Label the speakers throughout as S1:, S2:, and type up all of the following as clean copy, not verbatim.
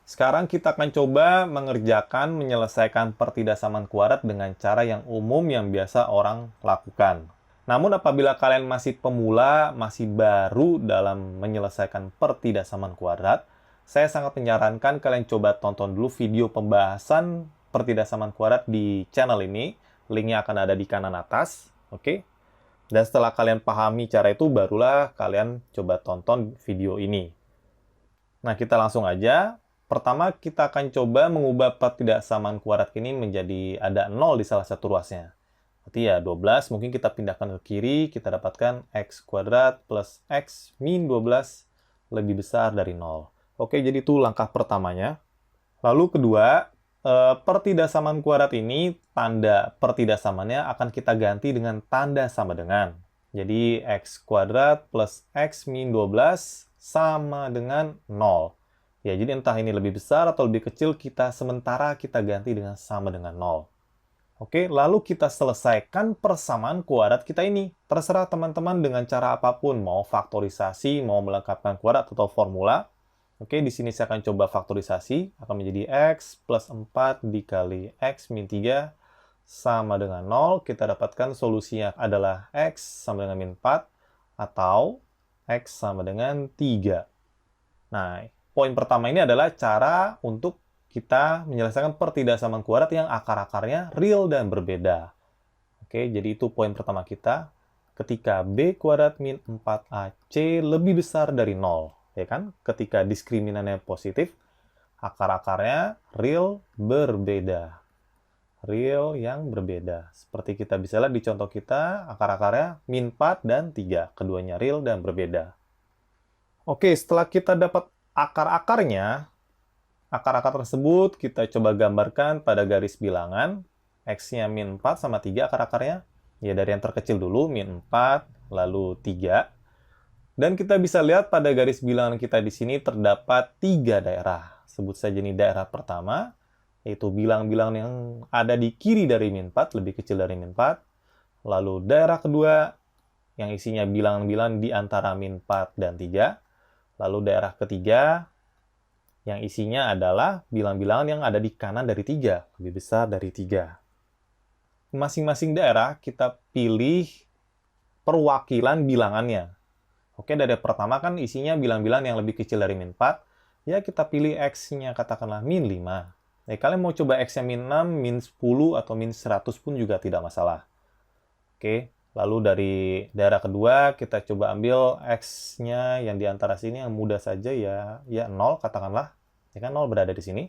S1: Sekarang kita akan coba menyelesaikan pertidaksamaan kuadrat dengan cara yang umum yang biasa orang lakukan. Namun apabila kalian masih pemula, masih baru dalam menyelesaikan pertidaksamaan kuadrat, saya sangat menyarankan kalian coba tonton dulu video pembahasan pertidaksamaan kuadrat di channel ini. Linknya akan ada di kanan atas, oke? Dan setelah kalian pahami cara itu, barulah kalian coba tonton video ini. Nah, kita langsung aja. Pertama, kita akan coba mengubah pertidaksamaan kuadrat ini menjadi ada 0 di salah satu ruasnya. Berarti ya 12, mungkin kita pindahkan ke kiri, kita dapatkan x kuadrat plus x min 12 lebih besar dari 0. Oke, jadi itu langkah pertamanya. Lalu kedua, pertidaksamaan kuadrat ini, tanda pertidaksamaannya akan kita ganti dengan tanda sama dengan. Jadi x kuadrat plus x min 12 sama dengan 0. Ya, jadi entah ini lebih besar atau lebih kecil, sementara kita ganti dengan sama dengan 0. Oke, lalu kita selesaikan persamaan kuadrat kita ini. Terserah teman-teman dengan cara apapun, mau faktorisasi, mau melengkapkan kuadrat atau formula. Oke, di sini saya akan coba faktorisasi, akan menjadi x plus 4 dikali x min 3 sama dengan 0. Kita dapatkan solusinya adalah x sama dengan min 4 atau x sama dengan 3. Nah, poin pertama ini adalah cara untuk kita menyelesaikan pertidaksamaan kuadrat yang akar-akarnya real dan berbeda. Oke, jadi itu poin pertama kita. Ketika b kuadrat min 4ac lebih besar dari 0. Ya kan? Ketika diskriminannya positif, akar-akarnya real berbeda. Real yang berbeda. Seperti kita bisa lihat di contoh kita, akar-akarnya min 4 dan 3. Keduanya real dan berbeda. Oke, setelah kita dapat akar-akarnya, akar-akar tersebut kita coba gambarkan pada garis bilangan. X-nya min 4 sama 3 akar-akarnya. Ya, dari yang terkecil dulu, min 4, lalu 3. Dan kita bisa lihat pada garis bilangan kita di sini terdapat 3 daerah. Sebut saja ini daerah pertama, yaitu bilangan-bilangan yang ada di kiri dari min 4, lebih kecil dari min 4. Lalu daerah kedua, yang isinya bilangan-bilangan di antara min 4 dan 3. Lalu daerah ketiga, yang isinya adalah bilangan-bilangan yang ada di kanan dari 3, lebih besar dari 3. Masing-masing daerah kita pilih perwakilan bilangannya. Oke, dari pertama kan isinya bilangan-bilangan yang lebih kecil dari min 4, ya kita pilih X-nya katakanlah min 5. Kalian mau coba X-nya min 6, min 10, atau min 100 pun juga tidak masalah. Oke, lalu dari daerah kedua, kita coba ambil X-nya yang di antara sini yang mudah saja ya 0 katakanlah. Ya kan 0 berada di sini.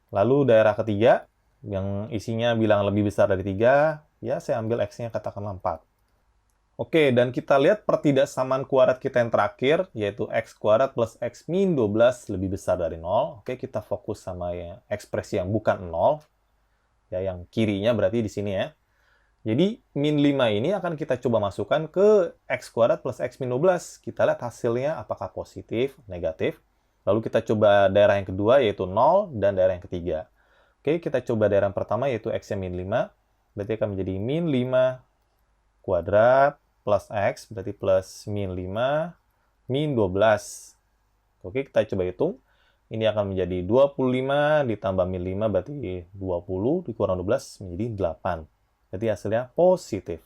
S1: Lalu daerah ketiga, yang isinya bilangan lebih besar dari 3, ya saya ambil X-nya katakanlah 4. Oke, dan kita lihat pertidaksamaan kuadrat kita yang terakhir, yaitu x kuadrat plus x min 12 lebih besar dari 0. Oke, kita fokus sama ya, ekspresi yang bukan 0. Ya, yang kirinya berarti di sini ya. Jadi, min 5 ini akan kita coba masukkan ke x kuadrat plus x min 12. Kita lihat hasilnya apakah positif, negatif. Lalu kita coba daerah yang kedua, yaitu 0, dan daerah yang ketiga. Oke, kita coba daerah yang pertama, yaitu x min 5. Berarti akan menjadi min 5 kuadrat plus x, berarti plus min 5, min 12. Oke, kita coba hitung. Ini akan menjadi 25 ditambah min 5, berarti 20, dikurang 12, menjadi 8. Berarti hasilnya positif.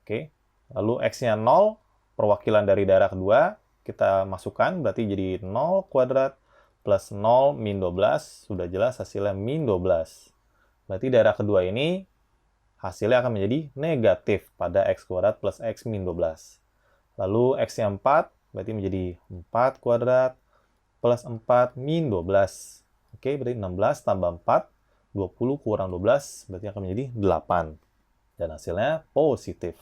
S1: Oke, lalu x-nya 0, perwakilan dari daerah kedua, kita masukkan, berarti jadi 0 kuadrat plus 0 min 12, sudah jelas hasilnya min 12. Berarti daerah kedua ini hasilnya akan menjadi negatif pada x kuadrat plus x min 12. Lalu x-nya 4, berarti menjadi 4 kuadrat plus 4 min 12. Oke, berarti 16 tambah 4, 20 kurang 12, berarti akan menjadi 8. Dan hasilnya positif.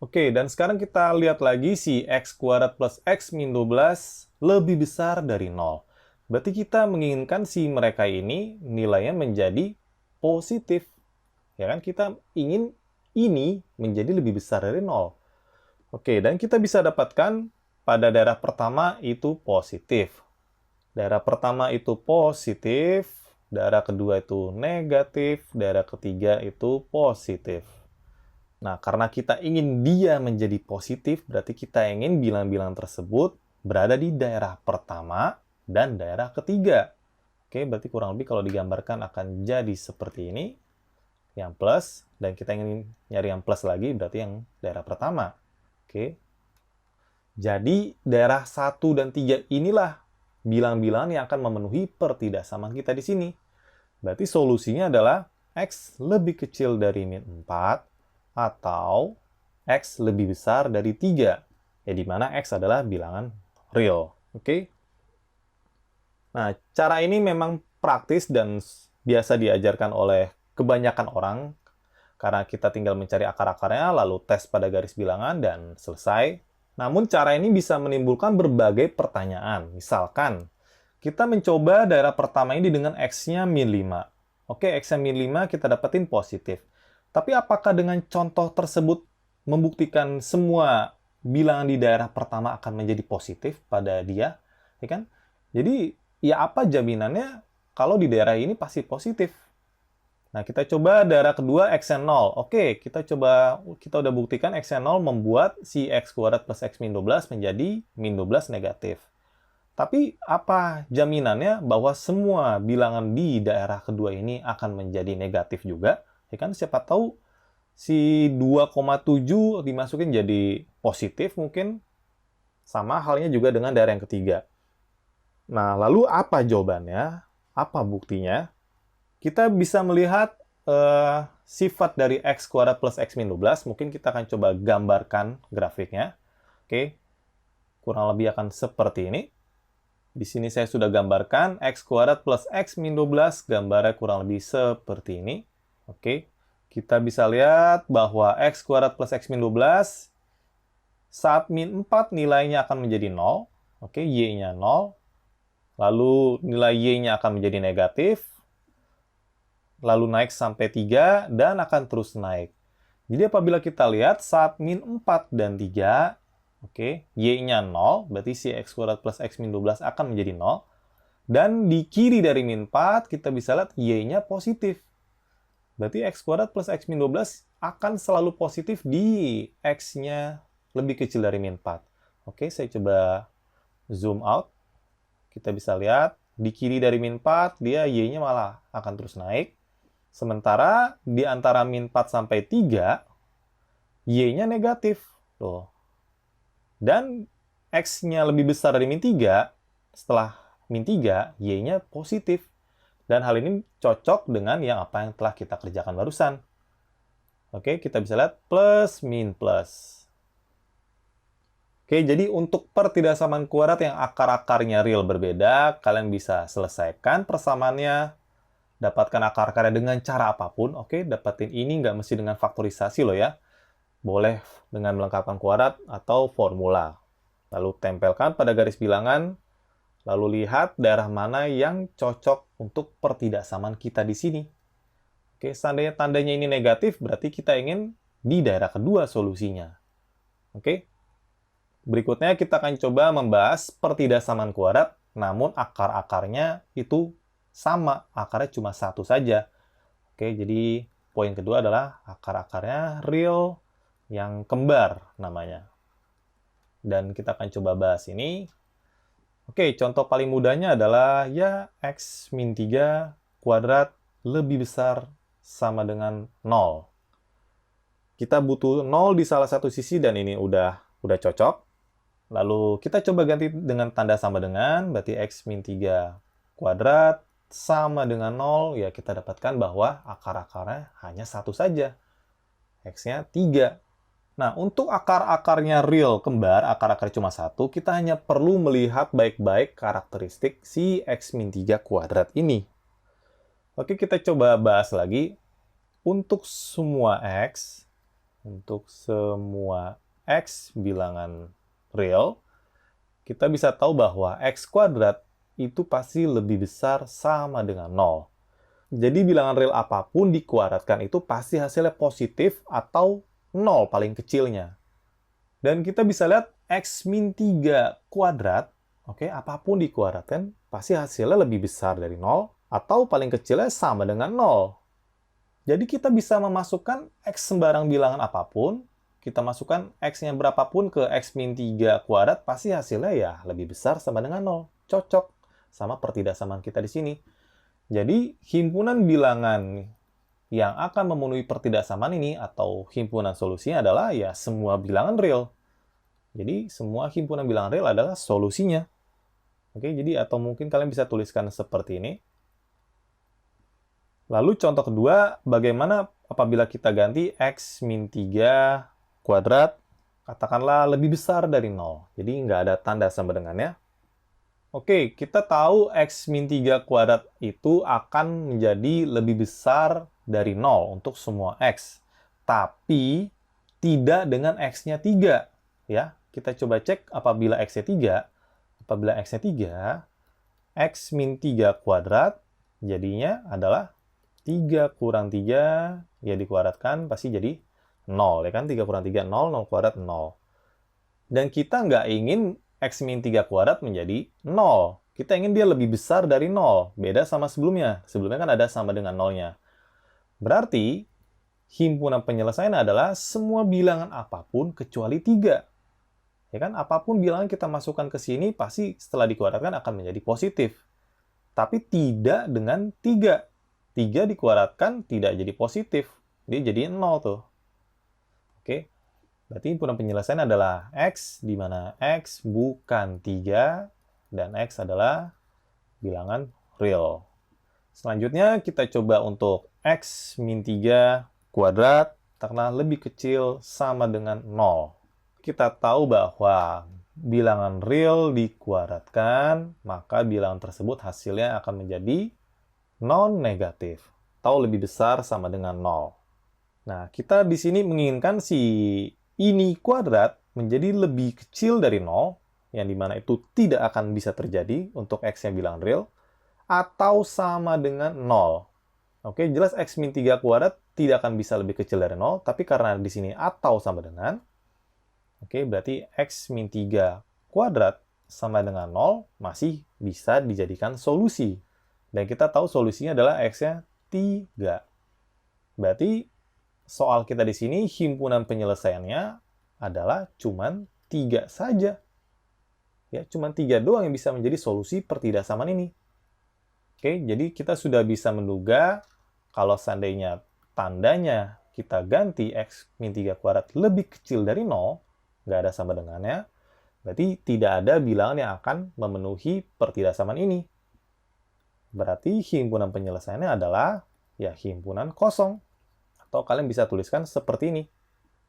S1: Oke, dan sekarang kita lihat lagi si x kuadrat plus x min 12 lebih besar dari 0. Berarti kita menginginkan si mereka ini nilainya menjadi positif. Ya kan, kita ingin ini menjadi lebih besar dari 0. Oke, dan kita bisa dapatkan pada daerah pertama itu positif. Daerah pertama itu positif, daerah kedua itu negatif, daerah ketiga itu positif. Nah, karena kita ingin dia menjadi positif, berarti kita ingin bilangan-bilangan tersebut berada di daerah pertama dan daerah ketiga. Oke, berarti kurang lebih kalau digambarkan akan jadi seperti ini. Yang plus, dan kita ingin nyari yang plus lagi, berarti yang daerah pertama. Oke. Jadi, daerah 1 dan 3 inilah bilangan-bilangan yang akan memenuhi pertidaksamaan kita di sini. Berarti solusinya adalah X lebih kecil dari min 4 atau X lebih besar dari 3. Ya, di mana X adalah bilangan real. Oke? Nah, cara ini memang praktis dan biasa diajarkan oleh kebanyakan orang karena kita tinggal mencari akar-akarnya, lalu tes pada garis bilangan, dan selesai. Namun, cara ini bisa menimbulkan berbagai pertanyaan. Misalkan, kita mencoba daerah pertama ini dengan X-nya min 5. Oke, X-nya min 5 kita dapetin positif. Tapi apakah dengan contoh tersebut membuktikan semua bilangan di daerah pertama akan menjadi positif pada dia? Ya kan? Jadi, ya apa jaminannya kalau di daerah ini pasti positif? Nah, kita coba daerah kedua X-nya 0. Oke, kita udah buktikan X-nya 0 membuat si X kuadrat plus X min 12 menjadi min 12 negatif. Tapi apa jaminannya bahwa semua bilangan di daerah kedua ini akan menjadi negatif juga? Ya kan, siapa tahu si 2,7 dimasukin jadi positif mungkin. Sama halnya juga dengan daerah yang ketiga. Nah, lalu apa jawabannya? Apa buktinya? Kita bisa melihat sifat dari X kuadrat plus X min 12. Mungkin kita akan coba gambarkan grafiknya. Oke, kurang lebih akan seperti ini. Di sini saya sudah gambarkan X kuadrat plus X min 12. Gambarnya kurang lebih seperti ini. Oke, kita bisa lihat bahwa X kuadrat plus X min 12 saat min 4 nilainya akan menjadi 0. Oke, Y-nya 0. Lalu nilai Y-nya akan menjadi negatif. Lalu naik sampai 3, dan akan terus naik. Jadi apabila kita lihat saat min 4 dan 3, oke, Y-nya 0, berarti si X kuadrat plus X min 12 akan menjadi 0. Dan di kiri dari min 4, kita bisa lihat Y-nya positif. Berarti X kuadrat plus X min 12 akan selalu positif di X-nya lebih kecil dari min 4. Oke, saya coba zoom out. Kita bisa lihat, di kiri dari min 4, dia Y-nya malah akan terus naik. Sementara di antara min 4 sampai 3, Y-nya negatif. Tuh. Dan X-nya lebih besar dari min 3, setelah min 3, Y-nya positif. Dan hal ini cocok dengan apa yang telah kita kerjakan barusan. Oke, kita bisa lihat plus, min, plus. Oke, jadi untuk pertidaksamaan kuadrat yang akar-akarnya real berbeda, kalian bisa selesaikan persamaannya, dapatkan akar-akarnya dengan cara apapun. Oke, dapatin ini nggak mesti dengan faktorisasi loh ya. Boleh dengan melengkapkan kuadrat atau formula. Lalu tempelkan pada garis bilangan, lalu lihat daerah mana yang cocok untuk pertidaksamaan kita di sini. Oke, seandainya tandanya ini negatif, berarti kita ingin di daerah kedua solusinya. Oke, berikutnya kita akan coba membahas pertidaksamaan kuadrat, namun akar-akarnya itu sama, akarnya cuma satu saja. Oke, jadi poin kedua adalah akar-akarnya real yang kembar namanya. Dan kita akan coba bahas ini. Oke, contoh paling mudahnya adalah ya X min 3 kuadrat lebih besar sama dengan 0. Kita butuh 0 di salah satu sisi dan ini udah cocok. Lalu kita coba ganti dengan tanda sama dengan, berarti X min 3 kuadrat sama dengan 0, ya kita dapatkan bahwa akar-akarnya hanya satu saja. X-nya 3. Nah, untuk akar-akarnya real kembar, akar-akar cuma satu, kita hanya perlu melihat baik-baik karakteristik si X min 3 kuadrat ini. Oke, kita coba bahas lagi. Untuk semua X bilangan real, kita bisa tahu bahwa X kuadrat itu pasti lebih besar sama dengan 0. Jadi bilangan real apapun dikuadratkan itu pasti hasilnya positif atau 0 paling kecilnya. Dan kita bisa lihat X min 3 kuadrat, oke, apapun dikuadratkan pasti hasilnya lebih besar dari 0 atau paling kecilnya sama dengan 0. Jadi kita bisa memasukkan X sembarang bilangan apapun, kita masukkan X-nya berapapun ke X min 3 kuadrat, pasti hasilnya ya lebih besar sama dengan 0. Cocok sama pertidaksamaan kita di sini. Jadi, himpunan bilangan yang akan memenuhi pertidaksamaan ini atau himpunan solusinya adalah ya semua bilangan real. Jadi, semua himpunan bilangan real adalah solusinya. Oke, jadi atau mungkin kalian bisa tuliskan seperti ini. Lalu contoh kedua, bagaimana apabila kita ganti X min 3 kuadrat, katakanlah lebih besar dari 0. Jadi nggak ada tanda sama dengannya. Oke, kita tahu X min 3 kuadrat itu akan menjadi lebih besar dari 0 untuk semua X. Tapi tidak dengan X-nya 3. Ya, kita coba cek apabila X-nya 3. Apabila X-nya 3, X min 3 kuadrat jadinya adalah 3 kurang 3, ya dikuadratkan pasti jadi 0, ya kan? 3 kurang 3, 0, 0 kuadrat, 0. Dan kita nggak ingin X min 3 kuadrat menjadi 0. Kita ingin dia lebih besar dari 0. Beda sama sebelumnya. Sebelumnya kan ada sama dengan 0-nya. Berarti, himpunan penyelesaian adalah semua bilangan apapun kecuali 3. Ya kan? Apapun bilangan kita masukkan ke sini, pasti setelah dikuadratkan akan menjadi positif. Tapi tidak dengan 3. 3 dikuadratkan tidak jadi positif. Dia jadi 0 tuh. Oke. Berarti himpunan penyelesaian adalah X, di mana X bukan 3, dan X adalah bilangan real. Selanjutnya, kita coba untuk X min 3 kuadrat, karena lebih kecil sama dengan 0. Kita tahu bahwa bilangan real dikuadratkan, maka bilangan tersebut hasilnya akan menjadi non-negatif, atau lebih besar sama dengan 0. Nah, kita di sini menginginkan si ini kuadrat menjadi lebih kecil dari 0, yang dimana itu tidak akan bisa terjadi untuk X yang bilangan real, atau sama dengan 0. Oke, jelas X min 3 kuadrat tidak akan bisa lebih kecil dari 0, tapi karena di sini atau sama dengan, oke, berarti X min 3 kuadrat sama dengan 0 masih bisa dijadikan solusi. Dan kita tahu solusinya adalah X-nya 3. Berarti soal kita di sini himpunan penyelesaiannya adalah cuman 3 saja. Ya, cuman 3 doang yang bisa menjadi solusi pertidaksamaan ini. Oke, jadi kita sudah bisa menduga kalau seandainya tandanya kita ganti X min 3 kuadrat lebih kecil dari 0, nggak ada sama dengannya, berarti tidak ada bilangan yang akan memenuhi pertidaksamaan ini. Berarti himpunan penyelesaiannya adalah ya himpunan kosong. Atau kalian bisa tuliskan seperti ini.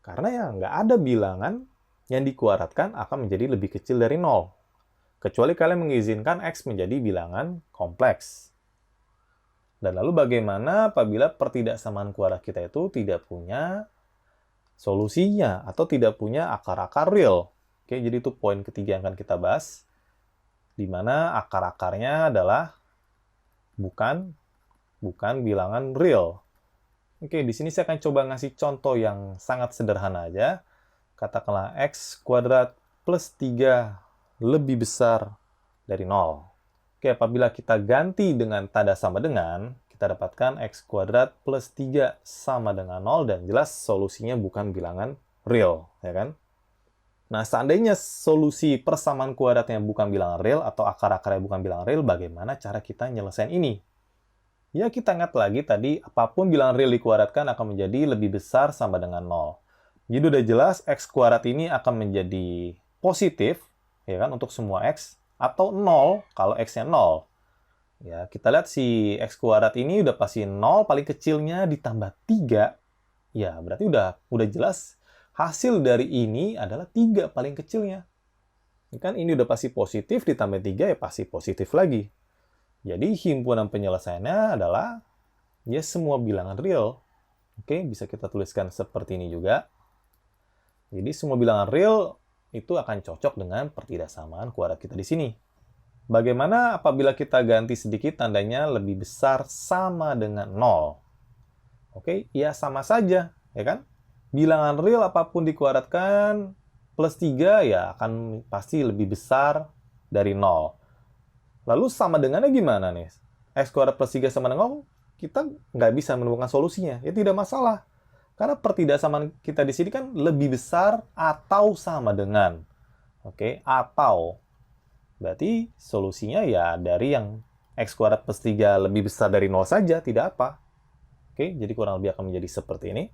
S1: Karena ya nggak ada bilangan yang dikuadratkan akan menjadi lebih kecil dari 0. Kecuali kalian mengizinkan X menjadi bilangan kompleks. Dan lalu bagaimana apabila pertidaksamaan kuadrat kita itu tidak punya solusinya atau tidak punya akar-akar real? Oke, jadi itu poin ketiga yang akan kita bahas. Di mana akar-akarnya adalah bukan bilangan real. Oke, di sini saya akan coba ngasih contoh yang sangat sederhana aja. Katakanlah X kuadrat plus 3 lebih besar dari 0. Oke, apabila kita ganti dengan tanda sama dengan, kita dapatkan X kuadrat plus 3 sama dengan 0, dan jelas solusinya bukan bilangan real, ya kan? Nah, seandainya solusi persamaan kuadratnya bukan bilangan real atau akar-akarnya bukan bilangan real, bagaimana cara kita nyelesain ini? Ya, kita ingat lagi tadi, apapun bilangan real dikuadratkan akan menjadi lebih besar sama dengan 0. Jadi udah jelas X kuadrat ini akan menjadi positif, ya kan, untuk semua X, atau 0 kalau X-nya 0. Ya, kita lihat si X kuadrat ini udah pasti 0, paling kecilnya ditambah 3. Ya, berarti udah jelas hasil dari ini adalah 3 paling kecilnya. Ini kan ini udah pasti positif, ditambah 3 ya pasti positif lagi. Jadi himpunan penyelesaiannya adalah ya semua bilangan real. Oke, bisa kita tuliskan seperti ini juga. Jadi semua bilangan real itu akan cocok dengan pertidaksamaan kuadrat kita di sini. Bagaimana apabila kita ganti sedikit tandanya lebih besar sama dengan 0? Oke, ya sama saja, ya kan? Bilangan real apapun dikuadratkan plus 3 ya akan pasti lebih besar dari 0. Lalu sama dengannya gimana nih? X kuadrat plus 3 sama dengan 0, kita nggak bisa menemukan solusinya. Ya tidak masalah. Karena pertidaksamaan kita di sini kan lebih besar atau sama dengan. Oke, atau. Berarti solusinya ya dari yang X kuadrat plus 3 lebih besar dari 0 saja, tidak apa. Oke, jadi kurang lebih akan menjadi seperti ini.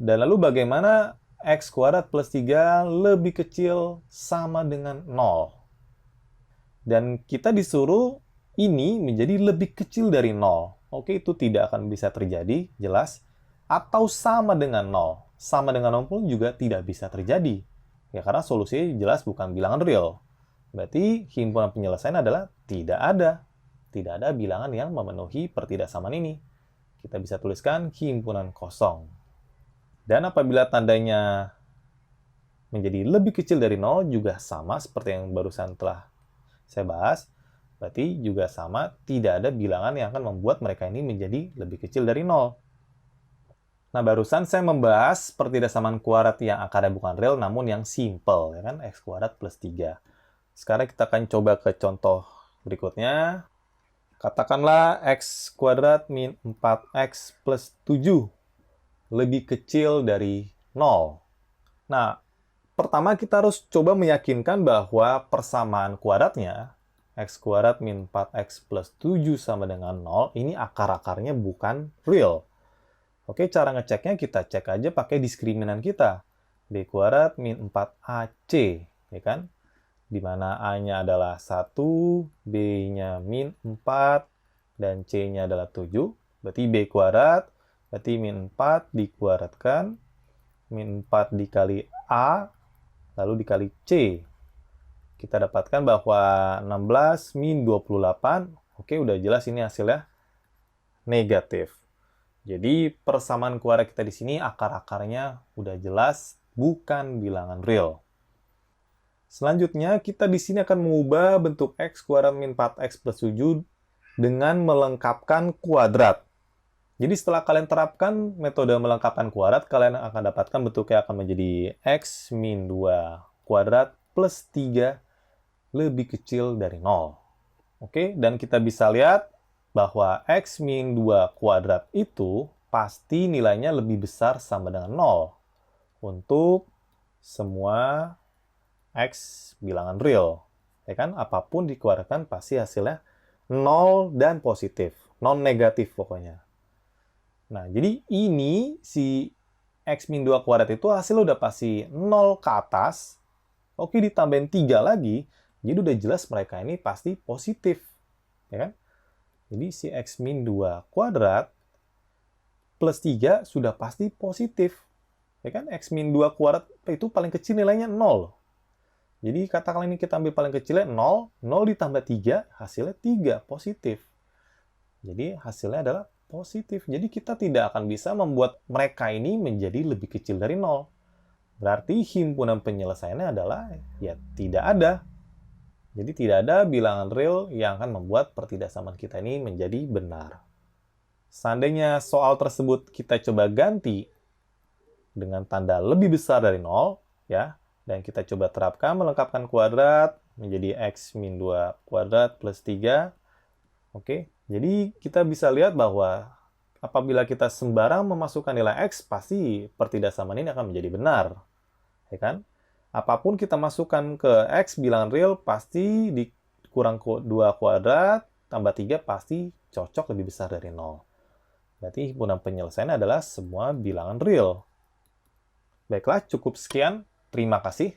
S1: Dan lalu bagaimana X kuadrat plus 3 lebih kecil sama dengan 0? Dan kita disuruh ini menjadi lebih kecil dari 0. Oke, itu tidak akan bisa terjadi, jelas. Atau sama dengan 0. Sama dengan 0 pun juga tidak bisa terjadi. Ya, karena solusinya jelas bukan bilangan real. Berarti himpunan penyelesaian adalah tidak ada. Tidak ada bilangan yang memenuhi pertidaksamaan ini. Kita bisa tuliskan himpunan kosong. Dan apabila tandanya menjadi lebih kecil dari 0 juga sama seperti yang barusan telah saya bahas, berarti juga sama, tidak ada bilangan yang akan membuat mereka ini menjadi lebih kecil dari 0. Nah, barusan saya membahas pertidaksamaan kuadrat yang akarnya bukan real, namun yang simple, ya kan? X kuadrat plus 3. Sekarang kita akan coba ke contoh berikutnya. Katakanlah X kuadrat min 4X plus 7 lebih kecil dari 0. Nah, pertama kita harus coba meyakinkan bahwa persamaan kuadratnya, X kuadrat min 4X plus 7 sama dengan 0, ini akar-akarnya bukan real. Oke, cara ngeceknya kita cek aja pakai diskriminan kita. B kuadrat min 4AC, ya kan? Di mana A-nya adalah 1, B-nya min 4, dan C-nya adalah 7. Berarti B kuadrat, berarti min 4 dikuadratkan, min 4 dikali A, lalu dikali C. Kita dapatkan bahwa 16 min 28, oke udah jelas ini hasilnya negatif. Jadi persamaan kuadrat kita di sini akar-akarnya udah jelas bukan bilangan real. Selanjutnya kita di sini akan mengubah bentuk X kuadrat min 4X plus 7 dengan melengkapkan kuadrat. Jadi setelah kalian terapkan metode melengkapkan kuadrat, kalian akan dapatkan bentuknya akan menjadi X min 2 kuadrat plus 3 lebih kecil dari 0. Oke, dan kita bisa lihat bahwa X min 2 kuadrat itu pasti nilainya lebih besar sama dengan 0 untuk semua X bilangan real. Ya kan? Apapun dikuadratkan pasti hasilnya 0 dan positif. Non negatif pokoknya. Nah, jadi ini si X min 2 kuadrat itu hasilnya udah pasti 0 ke atas. Oke, ditambahin 3 lagi. Jadi udah jelas mereka ini pasti positif. Ya kan? Jadi si X min 2 kuadrat plus 3 sudah pasti positif. Ya kan? X min 2 kuadrat itu paling kecil nilainya 0. Jadi katakanlah ini kita ambil paling kecilnya 0, 0 ditambah 3, hasilnya 3, positif. Jadi hasilnya adalah positif. Jadi kita tidak akan bisa membuat mereka ini menjadi lebih kecil dari 0. Berarti himpunan penyelesaiannya adalah ya tidak ada. Jadi tidak ada bilangan real yang akan membuat pertidaksamaan kita ini menjadi benar. Seandainya soal tersebut kita coba ganti dengan tanda lebih besar dari 0, ya, dan kita coba terapkan melengkapkan kuadrat menjadi X min 2 kuadrat plus 3. Oke, jadi kita bisa lihat bahwa apabila kita sembarang memasukkan nilai X, pasti pertidaksamaan ini akan menjadi benar. Ya kan? Apapun kita masukkan ke X bilangan real, pasti dikurang 2 kuadrat, tambah 3 pasti cocok lebih besar dari 0. Berarti himpunan penyelesaian adalah semua bilangan real. Baiklah, cukup sekian. Terima kasih.